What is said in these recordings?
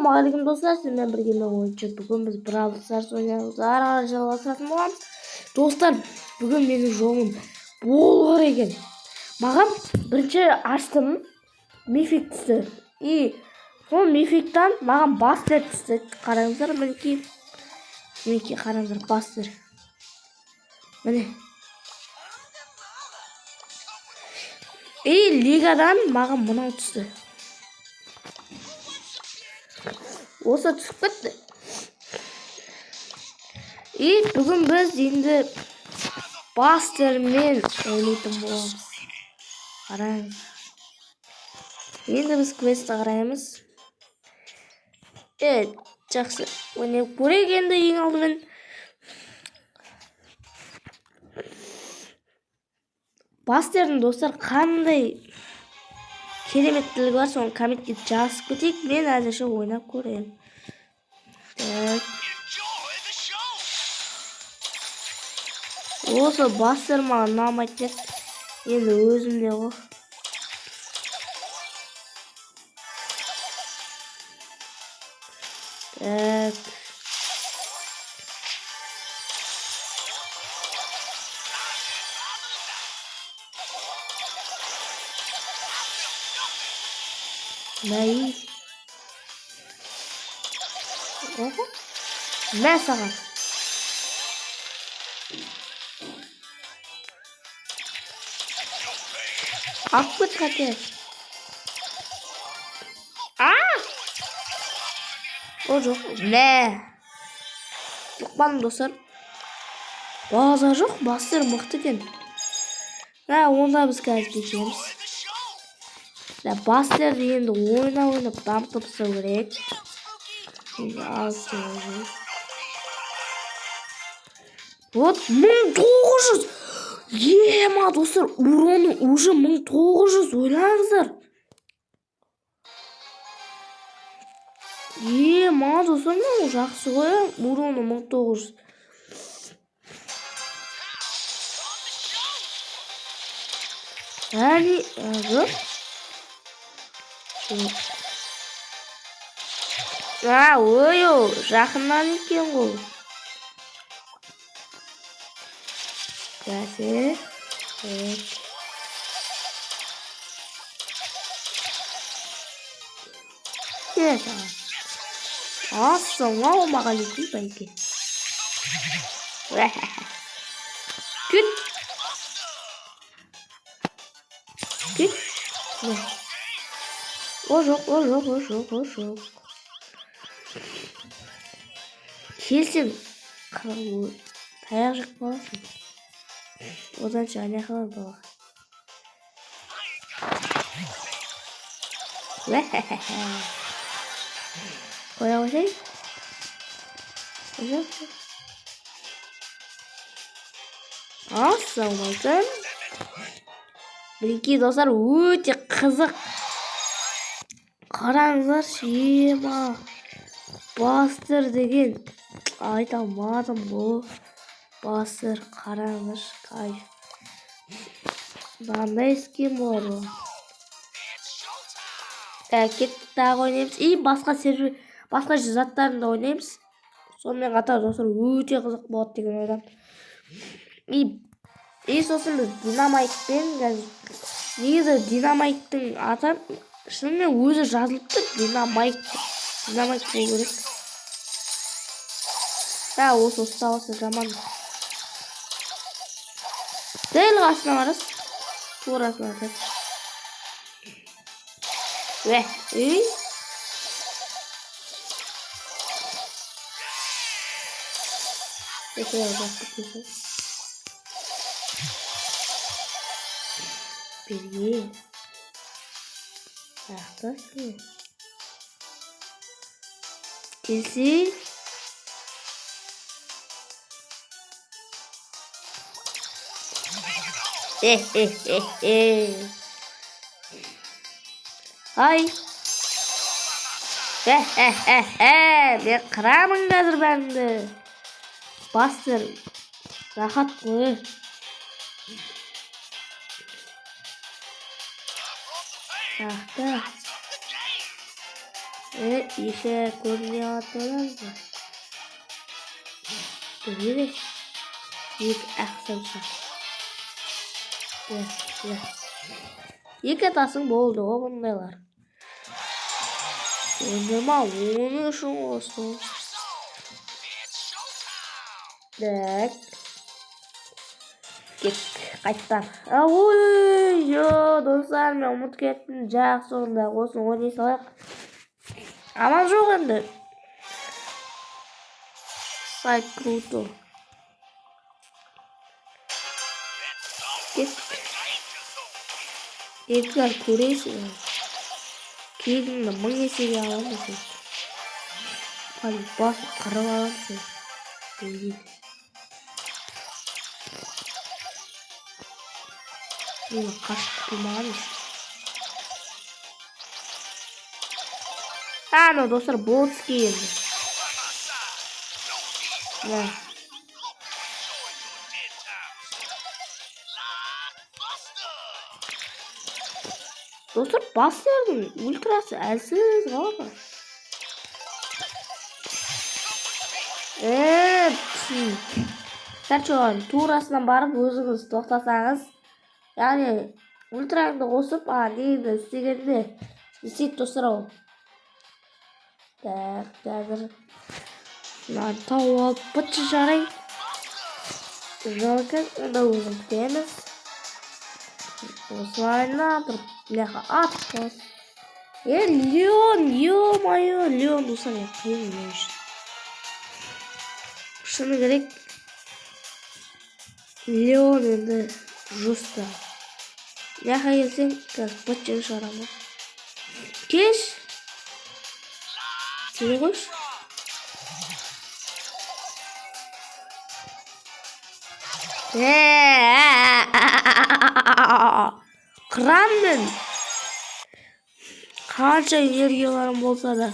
Ассалаумағалейкум достар, сіздермен бірге мен ойыншы. Бүгін біз Brawl Stars ойнаймыз. Ары қарай жалғастыратын боламыз. Достар, бүгін менің жолым болғыр екен. Маған бірінші аштым, мифик түсті. И сол мификтан маған бастер түсті. Қараңыздар, мінекей қараңыздар, бастер. Міне. И лигадан маған мынау түсті. Осы түсіп кетті. И бүгін біз енді бастермен ойнайтын боламыз. Қараңыз. Енді біз квестті қараймыз. Жақсы. Ойнап көрейік енді ең алдымен. Бастердің достар қандай кереметтілігі бар, соны комментке жазып кетейік. Мен әзірше ойнап көрейін. Осы бастер маған ұнамайды. Енді өзімде ғой. Так. Мәй. Ого. Мә саған. Ақпыт қатер. О жоқ. Мә. Ұқпаным достар. База жоқ. Бастер мықты екен. Онда біз қазір кетеміз. Бастер енді ойнап дамытып тастау керек. Вот 1900. Ема достар, уроны уже 1900. Ойлаңыздар. Ема достар, мен жақсы ғой. Уроны 1900. Жоқ. Ой, жақыннан екен ғой. Қазір. Ассалаумағалейкум бәйке. Күт. О жоқ. Келсем, таяқ жеп қаласың. Одан жаңа қалар бала. Қоя қойсай. Ассалаумағалейкум. Мінекей достар, өте қызық. Қараңыздар, ема. Бастер деген айта алмадым ғой. Бастер қараңыз, кайф. Мынандай скин бар ғой. Кеттік тағы ойнаймыз. И басқа заттарында ойнаймыз. Сонымен қатар достар өте қызық болады деген ойдамын. И сосын біз динамайтпен, негізі динамайттың аты шынымен өзі жазылып тұр. Динамайт болу керек. Осы ұсталысы жаман. Дәл қасына барыз. Турасына атады. Берге. Ақтасың. Келсей. Ай. Мен қырамын қазір бәріңді. Бастер. Рахат қой. İşe konuya atıyorlar mı? Böyle ilk akşamsa. Ya. İlk atasın boldu o bundalar. Oynama onu şu olsun. Dek. Git qaytar. Oy yo dostlar men umut ketdim. Jax sonunda olsun oynaysak. Aman жоқ endi. Сайт круто. Edgar көресің. Келінді 1000 есеге аламын. Hadi basıp қырып аламын. Бұл қашып тұрмағанбыз. Ано достар Болтский енді. Ne? Dostlar basıyordum. Ultrası elsiz kalma. Evet. Serçoğan tuğrasından barıp özünüz toxtasanız. Yani ultra'nda qo'sib deydi isteganda sit dostlar o. Hozir ben tavuk bıçacağım. Zaten da uzun temiz. Osmanlı leha atmaz. Leon, yo-mayo, Leon olsa yapayım. Şunu gerek. Leon endi justa. Leha gelsin, kız bıçacağım ama. Keş. Ne koş? Kıramın. Kança energiyalarım bolsa da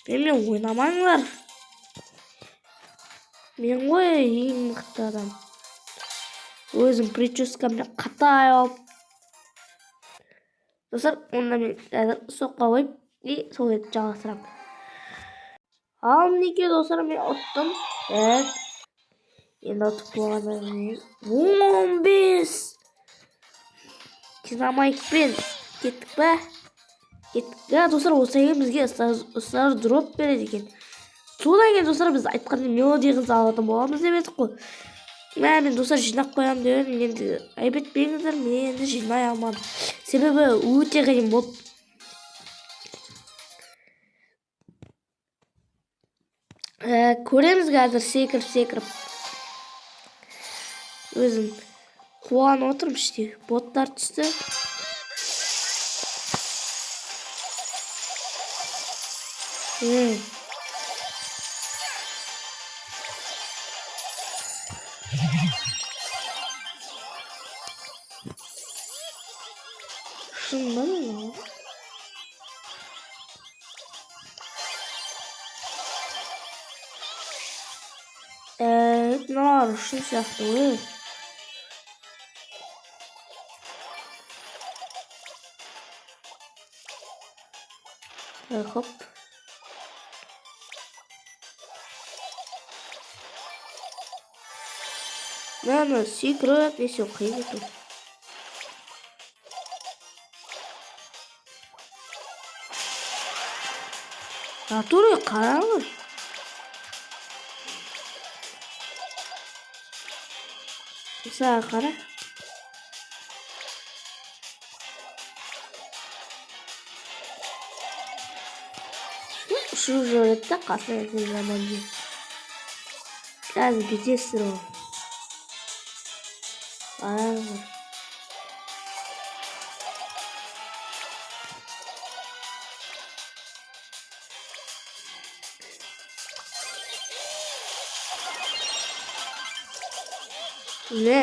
benimle oynamayınlar. Men koy eң mıқты adam. Özüm прическамды қатай алып. Достар, онда мен соққа қойып, сол етті жалғастырамын. Ал мінекей достар, мен ұттым. Енді ұтып болғаннан кейін 15 динамайкпен кеттік па? Кеттік. Достар, осы ең бізге ыстар дроп береді екен. Содан кейін достар, біз айтқанда мелодия қыз алатын боламыз деп едік қой. Мен достар жинап қоямын деп едім. Енді айып етпеңіздер, мен енді жинай алмадым. Себебі өте қиын болды. Көреміз қазір секіріп. Өзім қуанып отырмын іште. Боттар түсті. Şundan mı? Ne var? Şu siyahtı. Hop. Наверное, секрет, если уходить тут. Натуры қараңыз. Мысалы қара. Шу жөретті қасына екен жаман дейін. Қазір кетесіздер ол. Қараңыз. Ne?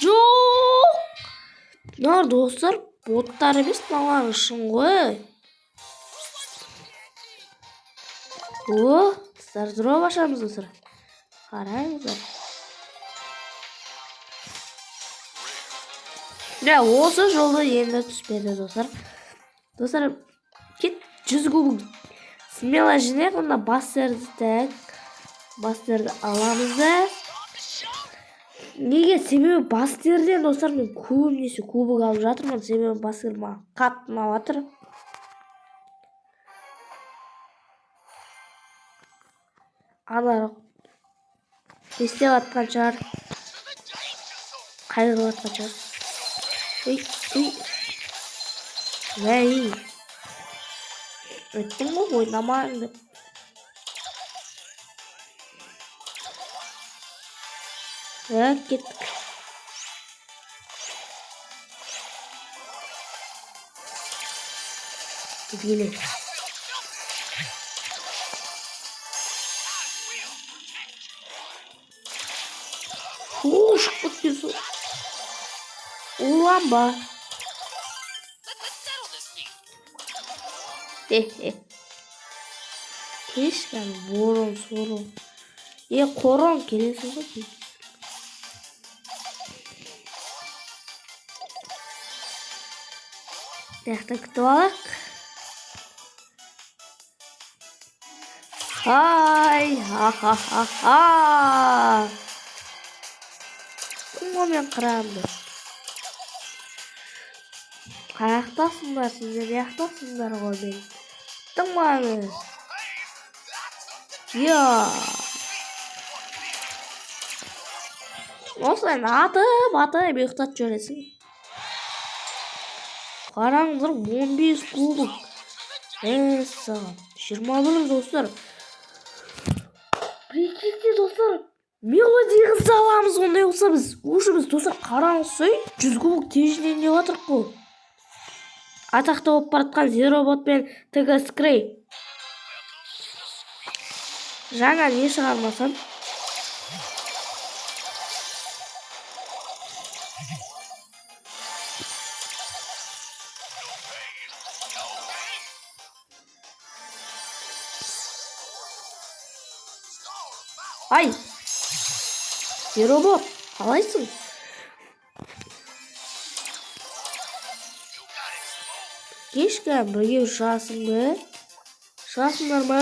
Жоқ. Нар достар, боттар емес маған үшін ғой. Стардроп ашамыз достар. Қараңыздар. Осы жолда енді түспеді достар. Dostlar git 100 kubuk smela jine onda bastırdık. Bastırdı alamız da. Nege себебі бастырден достар мен көбінесе кубок алып жатырмын, себебі бастыр маған қатты ұнап жатыр. Ана не істеп жатқан шығар, қайғырып жатқан шығар. Ей айттым ғой ойнамайын деп. Кеттік. Биле. Шықпыт кесу. Улан ба. Кешкен борон сорон. Қорон келесің ғой дейді. Яқтан күтіп алақ. Ай, ха-ха-ха-ха. Мен қырамды. Қаяқтасыңдар сіздер, яқтасыңдар ғой мен. Тыңмаңыз. Осылай атып ұйықтатып жібересің. Қараңыздар 15 кубок. Саған 21 достар. Прикиньте достар. Мелодия қыз аламыз ондай болса біз. Уже біз достар қараңызсай 100 кубок тежінен деп жатырық қой. Атақты болып баратқан Зеробот пен ТГ Скрей. Жаңа не шығармасам? Ай! Зеробот, қалайсың? Кешкен бірге ұшасың бе? Ұшасыңдар ма?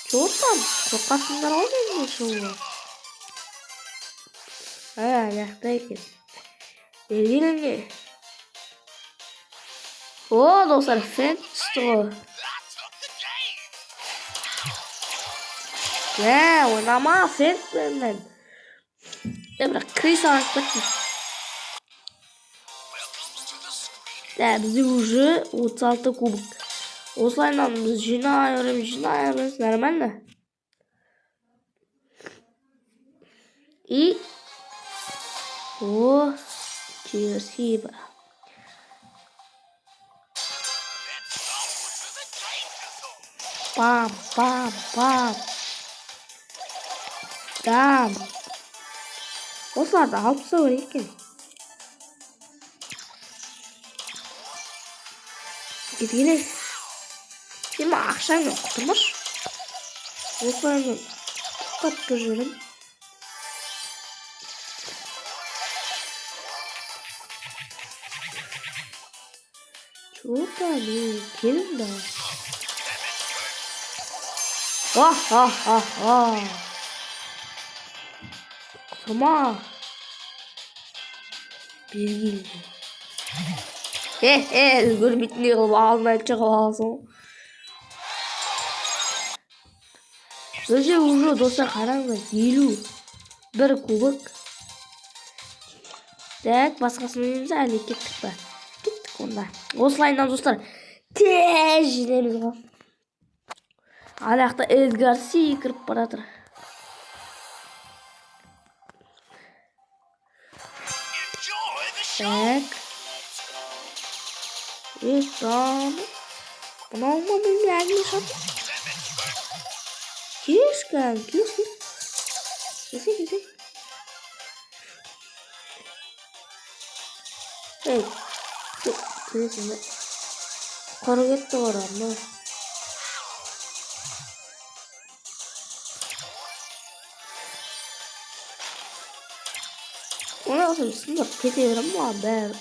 Жоқтан, қорқасыңдар ғой менде шоуы. Аяқта екен. Бергеніңе. Достар, фен түсті ғой. Ойнама фен бәрінен. Бірақ крис алып кеттім. Бізде уже 36 кубок. Осылайынан біз жинайырымыз, нормально. И... спасибо. Пам. Осыларды алып тастау керек екен. Кеткелек. Сен ақшаңмен құтырмаш. Осылаймен қатты жүрім. Чота не келін да. Құтырма. Бергелді. Көрмейтіндей қылып алдынан шығып аласың. Өзі уже достар қараңыз 51 кубок. Так, басқасын ойнаймыз, әлі кеттік па? Кеттік онда. Осылайынан достар тез жинаймыз ғой. Аяқта Эдгар секіріп баратыр. Так. Бұнау ма білмей әңгіме шатыр. Кешкен. Кесе. Келесің бе? Қоры кетті қорам, ма? Ona olsun sınır kete verem ama ben.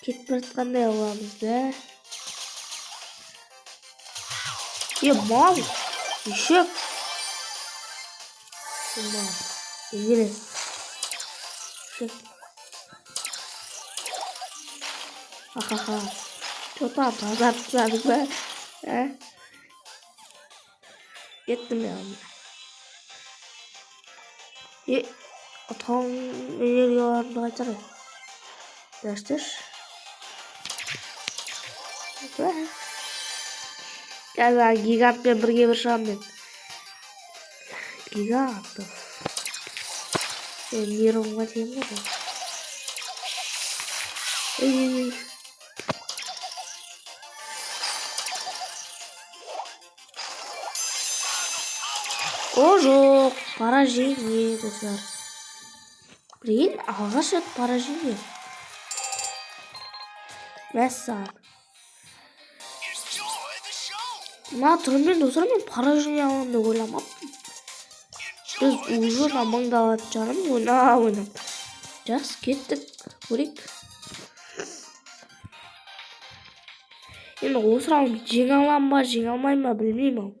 кетіп бара жатқандай аламыз да. Мал, ешек. Мал, егер ешек. Ха-ха-ха. Что там, азартсадық ба? Кеттім мен. Атқан энергияларымды қайтарайын. Дәштеш. Қазір гигантпен бірге бір шығамын мен. Гигант. Нейронға тием ғой. О жоқ, поражение, достар. Блин, алғаш рет поражение. Мәссаған. Мына түрмен достар, мен поражение аламын деп ойламаппын. Біз уже маңдалады жаным, ойнап. Жақсы, кеттік, көрейік. Енді осы раунд жеңе аламын ба, жеңе алмаймын ба білмеймін ау.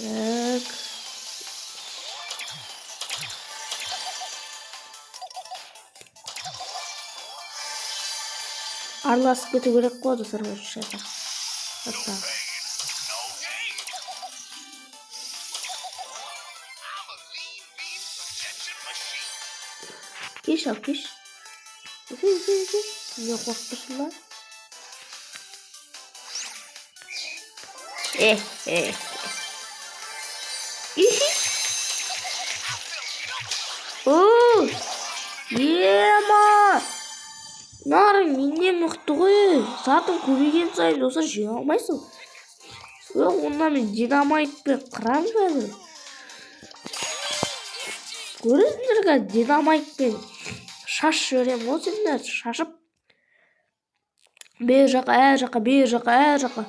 Так. Араласып кету керек қой достар, шайқа. Атта. Кеш ал, кеш. Не қорқытырсың ба? Ема! Нарың менен мықты ғой. Затың көбейген сайын достар жеңе алмайсың. Онда мен динамайтпен қырам қазір. Көресіңдер қазір динамайтпен шаш жіберем ғой сендер, шашып. Бер жаққа, әр жаққа.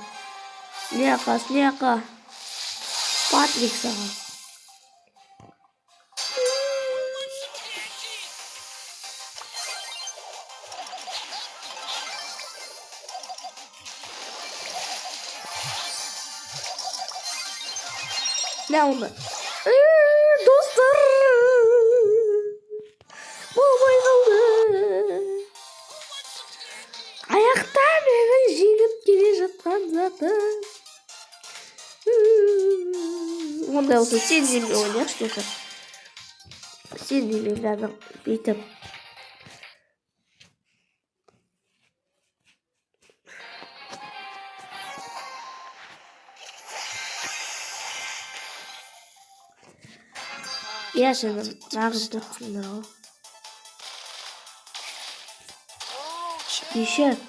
Сняқа. Патрик саған. Ne oldu? Dostlar. Болмай қалды. Аяқта менің жеңіп келе жатқан затым. Ондай болса сен немен ойнайықшы достар. Сен немен қазір бүйтіп. Я сені нағыз тұрсыңдар ғой. Ешек.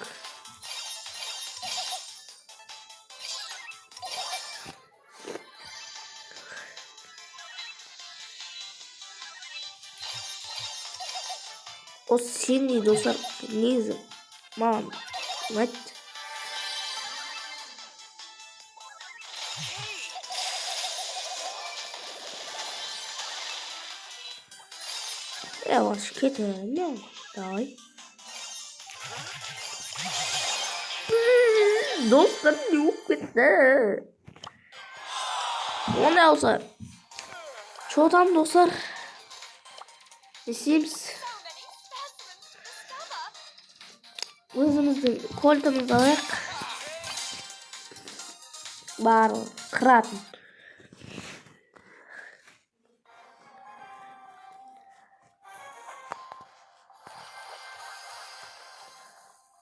Осы сен дейді достар, негізі маған ұнайды. Yavaş gidelim. Давай. Dostlar yok bitti. O ne olsa? Çoğdan dostlar. Sims. Өзіміздің колтымызды алайық. Бар қыратын.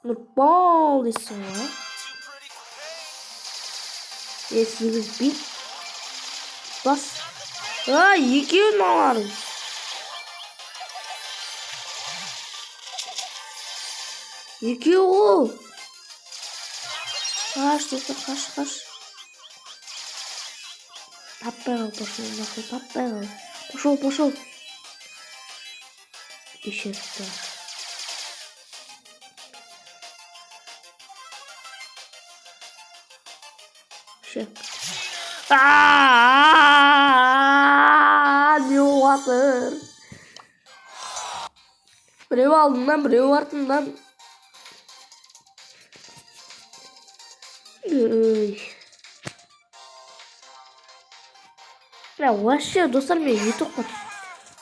Нұрбол дейсің ғой. Сегіз бит. Бас. Екеуін аларың. Екеу ғой. Қаш достар, қаш. Таппай қал, пошел. Ешекті. Şey. New water. Brevi aldığından brevi ardından. Ya вообще dostlar ben YouTube'da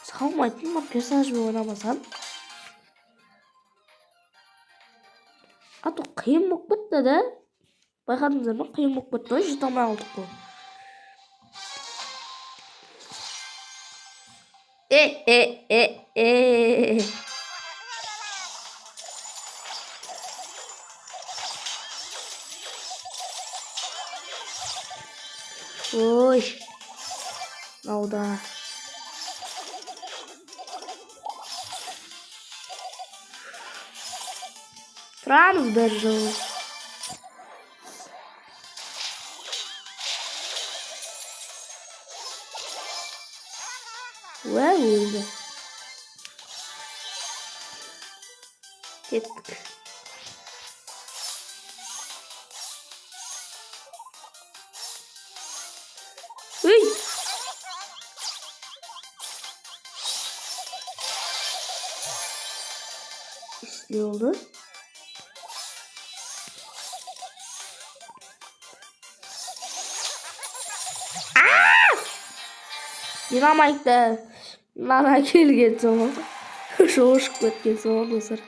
salmaydım ama personaj mı oynamasam. Hatta kıyım yok bitti de. Bakadınız mı kıyım yok bitti. İşte tamam aldık bu. E. Oy. Ne oldu? Trans berzo. Ve vurdu. Gittik. Uy. Ne oldu? Dynamite Nana kill geçiyor. Şoşuk geçiyor dostlar.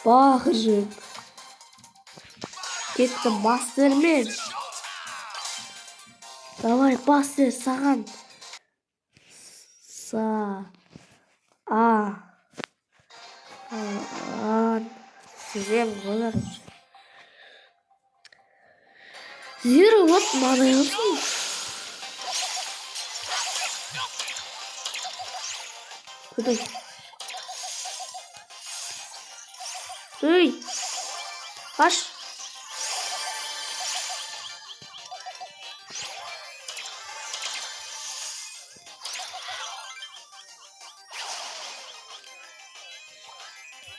Bakıcım. Gitti Masterman. Давай Master саған. Sizem koyar. Zero what bana yapsın. Kuday. Hey. Kaç.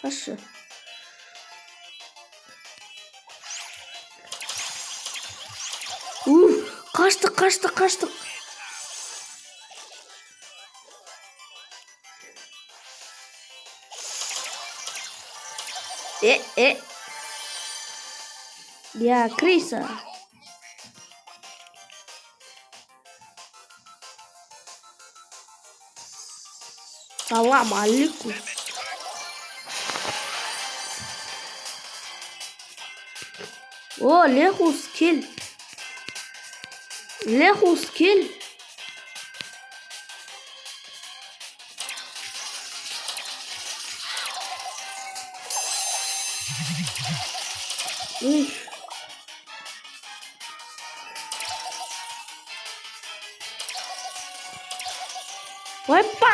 Kaç. Kaçtık. Ya Krisa. Salam aleyküm. Oh, lejos kill. Lejos kill. Wepa.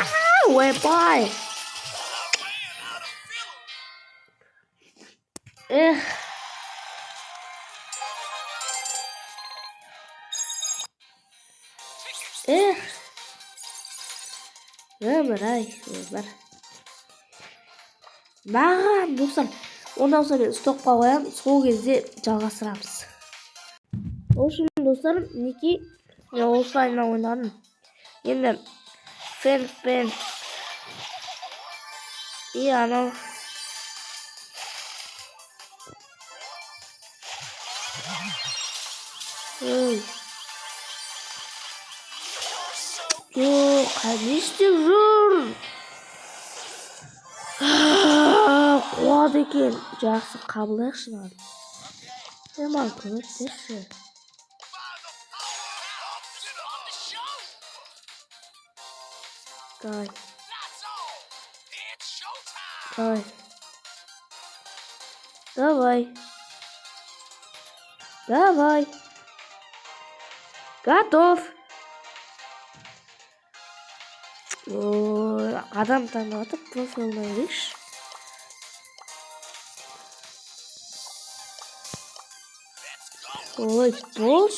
Ömer. Mаған достар. Ondan sonra stokқа қоямын. Сол кезде жалғастырамыз. Olsun dostlar, Niki offline'la oynadım. Yine ben iyi ana. Yok, kardeşti жур. Қуады екен. Жақсы қабылдайықшы маған. Маған көмектесші. Давай. Готов. Адам таңдатып профиліне ерекші. Ой, boss.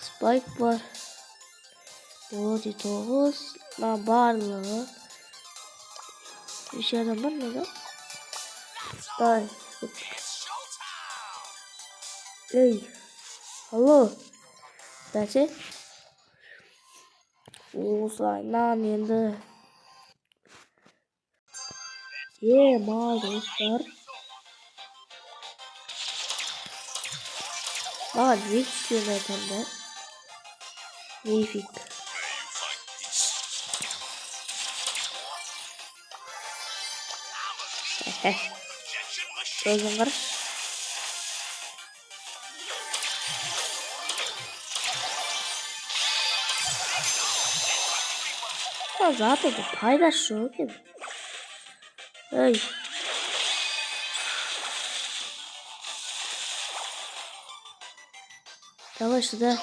Spike var. Body 9. Барлығы. Еще адам бар ма да? Дай. Ey. Halo. Dasi. Osaylan endi. Mal dostlar. Bana ne çıkıyor zaten de. Neyfik. Gözün karış. Zaten de paylaşıyor gibi. Hey. Yavaş da.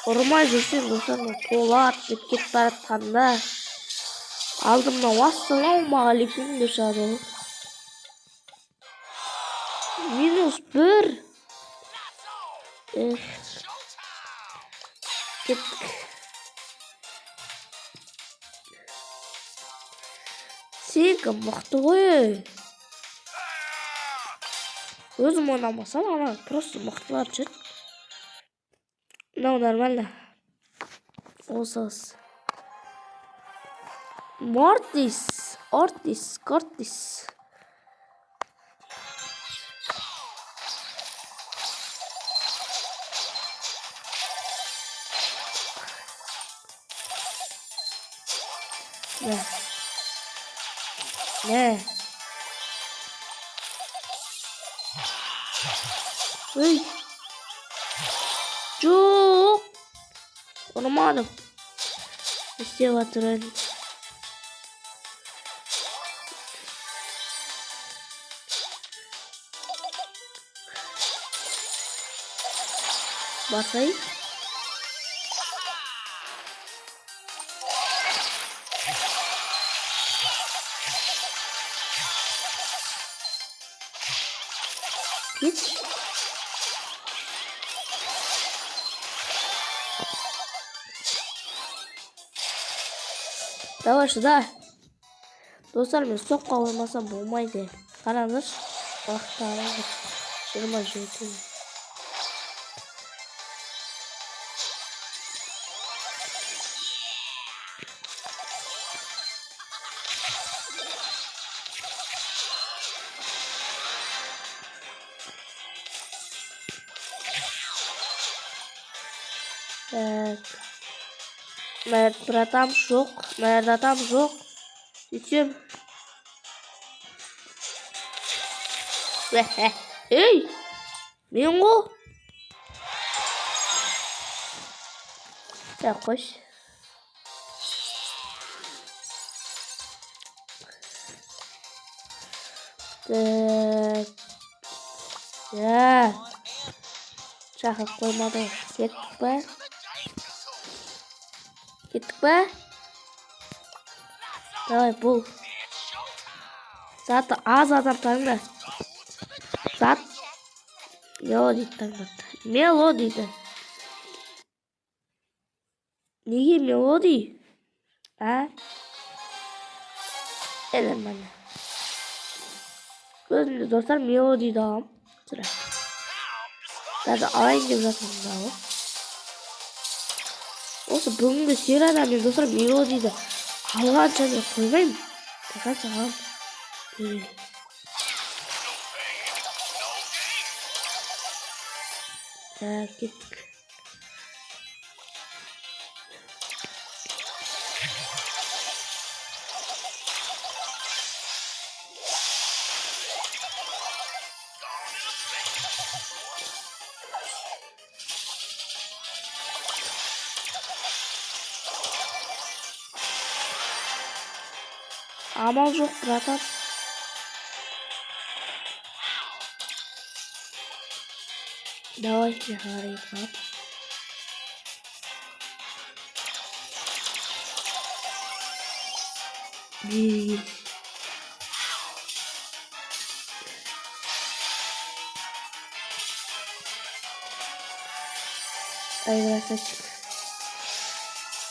Korumay dursun dostlar. Kola attık git baratanda. Aldım da vassalamu aleyküm dışarı. -1. Gittik. Sega mıhtı koy. Özüm oynamasam ama просто mıhtılar için. No normal. Olsaz. Mortis. Ortis. Cortis. Ne? Ne? Hey. Çok. Olmadım. İşte batırın. Basayım. Git. Yavaş da. Dostlar ben sok kavurmasa bulmaydı. Karanır. Bak karanır. Şırma jötü. Evet. Mert bıratam şok. Mert atam şok. İçim. Hey. Mingo. Ya koş. Ya. Çakı koymadı. Gittik be. Gittik be. Давай bul. Zaten az adam tanıdı. Zaten melodi tanıdı. Melodiydi. Niye melodi? Ha? Elim bana. Gözünüzü dostlar melodi dağım. Sıra. Zaten aynı zaten daha. Olsa bugün sıradan bir dostlar melodi de. Allah'ın canına koymayayım. Tekrar sağlam. Gittik. Amal yok bırakam. Давай harika. Bir. Ай, красавчик.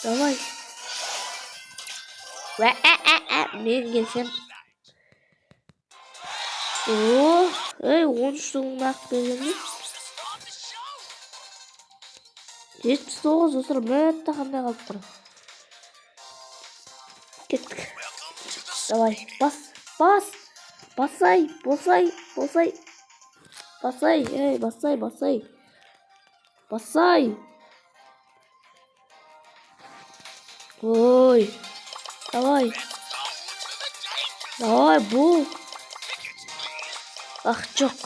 Давай. Мен келсем. О, 13'ün ақ бергенбіз. 79 осыр мөтті қандай қалып тұр. Кеттік. Давай, бас. Басай. Ой. Давай, бұл. Ах, жоқ.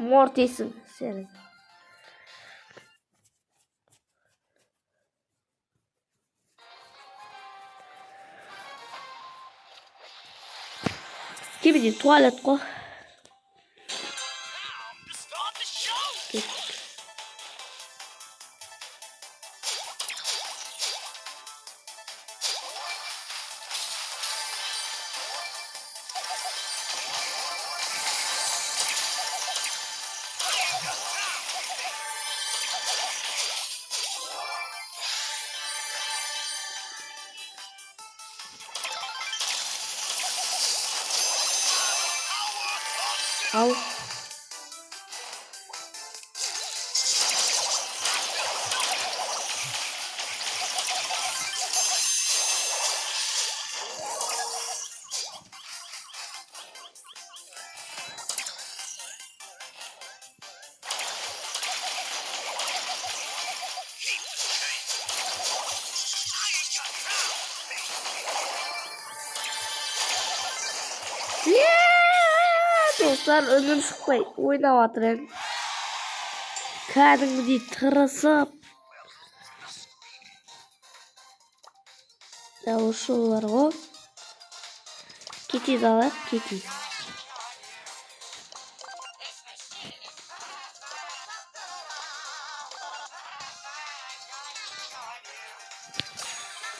Мортисің сен. Кебеде туалет қой. Ал. Dostlar önüm şıkpay oynап atыр en. Kәдімгідей тырысып. Ошолар ғой. Кетеді алайық, кетейік.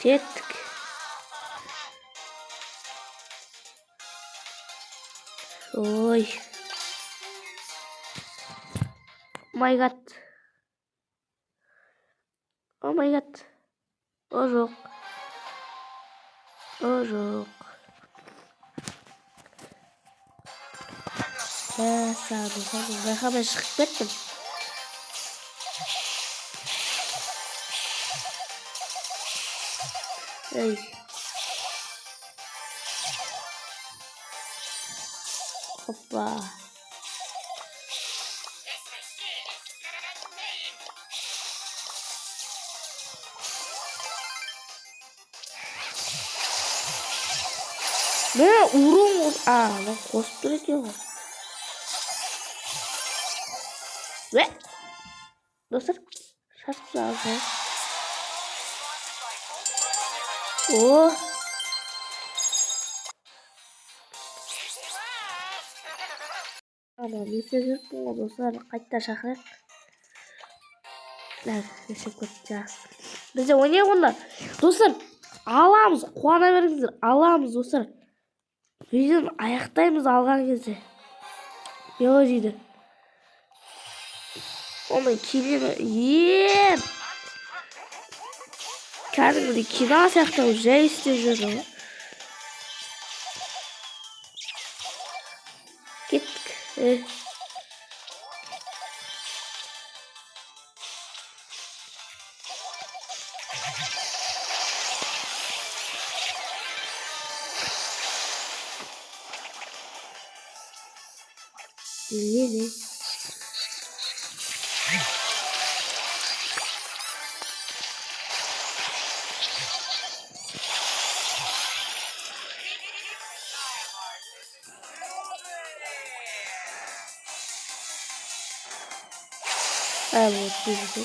Кеттік. Ой. My God. Oh my God. О жоқ. Сағын. Байқамай шығып кеттім. Ей. Hoppa. Ne urun? Lan kostur ediyor. Ve dostlar şaşıp lazım. Oh. Ama mesajı bu dostlar kayıtta şakrak. Lan teşekkür edeceğiz. Bize oynayalım onlar. Dostlar alamız, қуана беріңіздер, аламыз достар. Видеоны аяқтаймыз алған кезде. Мелодиді. Оның келемі, кәдімгідей кино сияқты жай істеп жүрді. Кеттік. Ne? Evet, güzel.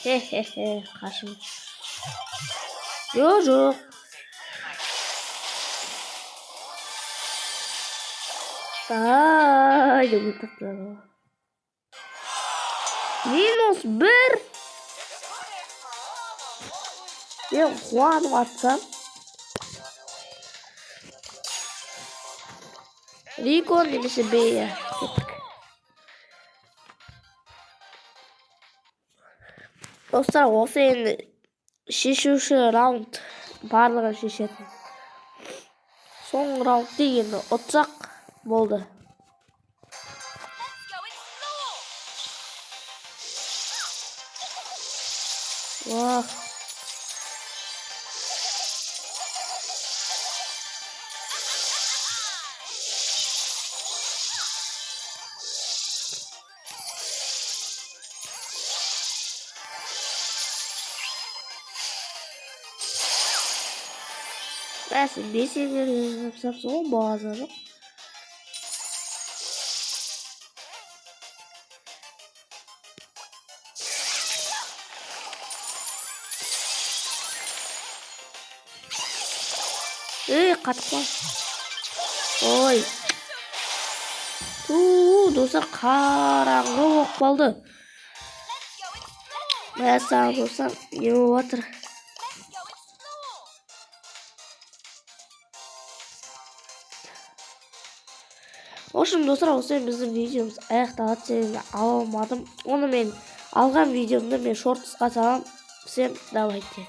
Hehehe, kaşım. Yok. Haydi bu takla. -1. Мен қуанып атсам. Рикон немесе Бея. Кеттік. Достар, осы енді шешуші раунд барлығын шешетін. Соңғы раунд дегенді ұтсақ болды. Вау. Мәсін бесендерге запсапсың ғой база жоқ. Қатып қал. Ой. Достар, қараңғы болып қалды. Мәсіл достар, не болып жатыр? Ошым достар, осы біздің видеомыз аяқталады. Сені ала алмадым. Оны мен алған видеомды мен шортысқа салам. Всем давайте.